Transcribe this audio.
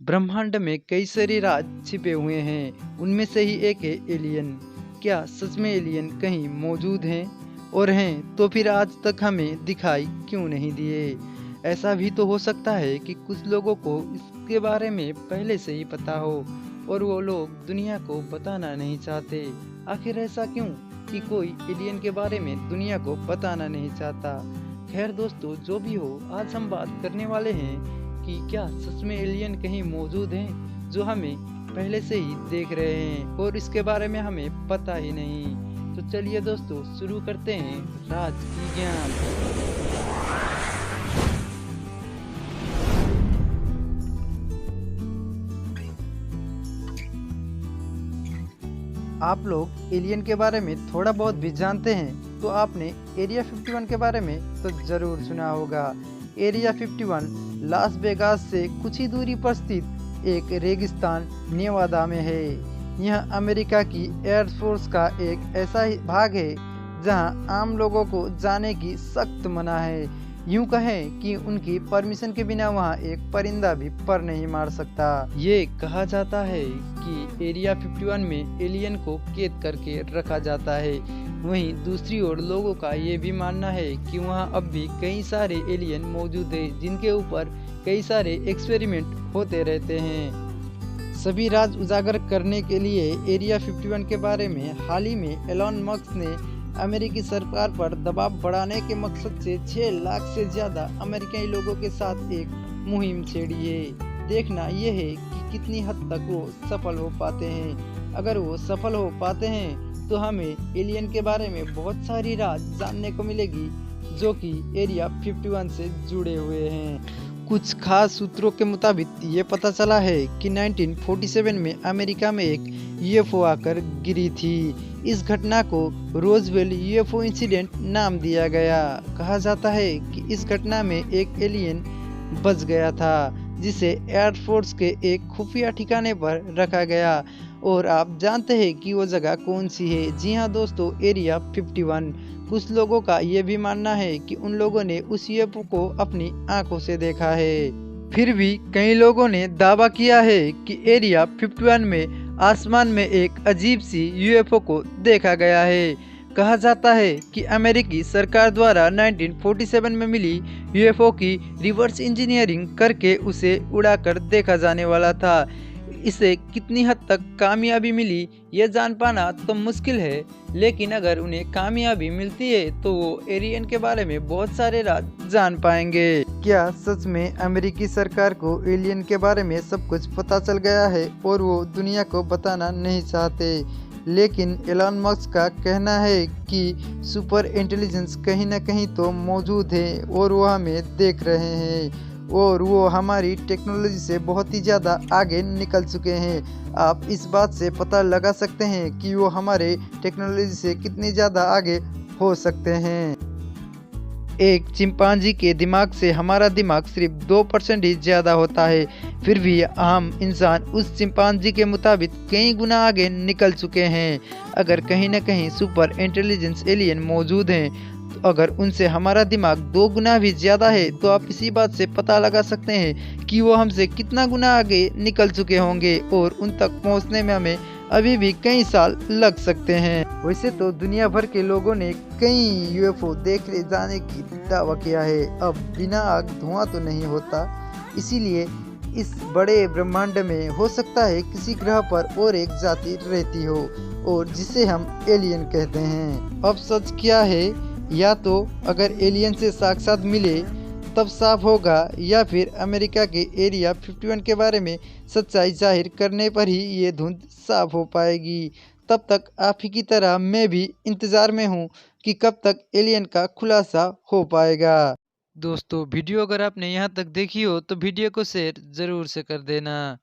ब्रह्मांड में कई सारे राज छिपे हुए हैं। उनमें से ही एक है एलियन। क्या सच में एलियन कहीं मौजूद हैं? और हैं तो फिर आज तक हमें दिखाई क्यों नहीं दिए? ऐसा भी तो हो सकता है कि कुछ लोगों को इसके बारे में पहले से ही पता हो और वो लोग दुनिया को बताना नहीं चाहते। आखिर ऐसा क्यों कि कोई एलियन के बारे में दुनिया को बताना नहीं चाहता? खैर दोस्तों, जो भी हो, आज हम बात करने वाले हैं कि क्या सच में एलियन कहीं मौजूद हैं जो हमें पहले से ही देख रहे हैं और इसके बारे में हमें पता ही नहीं। तो चलिए दोस्तों, शुरू करते हैं राज की ज्ञान। आप लोग एलियन के बारे में थोड़ा बहुत भी जानते हैं तो आपने एरिया 51 के बारे में तो ज़रूर सुना होगा। एरिया 51 लास वेगास से कुछ ही दूरी पर स्थित एक रेगिस्तान नेवादा में है। यह अमेरिका की एयरफोर्स का एक ऐसा ही भाग है जहां आम लोगों को जाने की सख्त मना है। यूं कहें कि उनकी परमिशन के बिना वहां एक परिंदा भी पर नहीं मार सकता। ये कहा जाता है कि एरिया 51 में एलियन को कैद करके रखा जाता है। वहीं दूसरी ओर लोगों का ये भी मानना है कि वहां अब भी कई सारे एलियन मौजूद हैं जिनके ऊपर कई सारे एक्सपेरिमेंट होते रहते हैं। सभी राज उजागर करने के लिए एरिया 51 के बारे में हाल ही में एलन मस्क ने अमेरिकी सरकार पर दबाव बढ़ाने के मकसद से 6 लाख से ज्यादा अमेरिकी लोगों के साथ एक मुहिम छेड़ी है। देखना यह है कि कितनी हद तक वो सफल हो पाते हैं। अगर वो सफल हो पाते हैं तो हमें एलियन के बारे में बहुत सारी राज जानने को मिलेगी जो कि एरिया 51 से जुड़े हुए हैं। कुछ खास सूत्रों के मुताबिक ये पता चला है कि 1947 में अमेरिका में एक यूएफओ आकर गिरी थी। इस घटना को रोजवेल यूएफओ इंसिडेंट नाम दिया गया। कहा जाता है कि इस घटना में एक एलियन बच गया था जिसे एयरफोर्स के एक खुफिया ठिकाने पर रखा गया। और आप जानते हैं कि वो जगह कौन सी है? जी हाँ दोस्तों, एरिया 51। कुछ लोगों का ये भी मानना है कि उन लोगों ने उस यूएफओ को अपनी आंखों से देखा है। फिर भी कई लोगों ने दावा किया है कि एरिया 51 में आसमान में एक अजीब सी यूएफओ को देखा गया है। कहा जाता है कि अमेरिकी सरकार द्वारा 1947 में मिली यूएफओ की रिवर्स इंजीनियरिंग करके उसे उड़ाकर देखा जाने वाला था। इसे कितनी हद तक कामयाबी मिली ये जान पाना तो मुश्किल है, लेकिन अगर उन्हें कामयाबी मिलती है तो वो एलियन के बारे में बहुत सारे राज जान पाएंगे। क्या सच में अमेरिकी सरकार को एलियन के बारे में सब कुछ पता चल गया है और वो दुनिया को बताना नहीं चाहते? लेकिन एलन मस्क का कहना है कि सुपर इंटेलिजेंस कहीं न कहीं तो मौजूद है और वो हमें देख रहे हैं और वो हमारी टेक्नोलॉजी से बहुत ही ज़्यादा आगे निकल चुके हैं। आप इस बात से पता लगा सकते हैं कि वो हमारे टेक्नोलॉजी से कितनी ज़्यादा आगे हो सकते हैं। एक चिंपांजी के दिमाग से हमारा दिमाग सिर्फ 2% ही ज़्यादा होता है, फिर भी हम इंसान उस चिंपांजी के मुताबिक कई गुना आगे निकल चुके हैं। अगर कहीं न कहीं सुपर इंटेलिजेंस एलियन मौजूद हैं, तो अगर उनसे हमारा दिमाग 2 गुना भी ज़्यादा है तो आप इसी बात से पता लगा सकते हैं कि वो हमसे कितना गुना आगे निकल चुके होंगे और उन तक पहुँचने में हमें अभी भी कई साल लग सकते हैं। वैसे तो दुनिया भर के लोगों ने कई यूएफओ देख ले जाने की दावा किया है। अब बिना आग धुआं तो नहीं होता, इसीलिए इस बड़े ब्रह्मांड में हो सकता है किसी ग्रह पर और एक जाति रहती हो और जिसे हम एलियन कहते हैं। अब सच क्या है? या तो अगर एलियन से साक्षात मिले तब साफ होगा, या फिर अमेरिका के एरिया 51 के बारे में सच्चाई जाहिर करने पर ही ये धुंध साफ हो पाएगी। तब तक आप ही की तरह मैं भी इंतज़ार में हूँ कि कब तक एलियन का खुलासा हो पाएगा। दोस्तों, वीडियो अगर आपने यहाँ तक देखी हो तो वीडियो को शेयर ज़रूर से कर देना।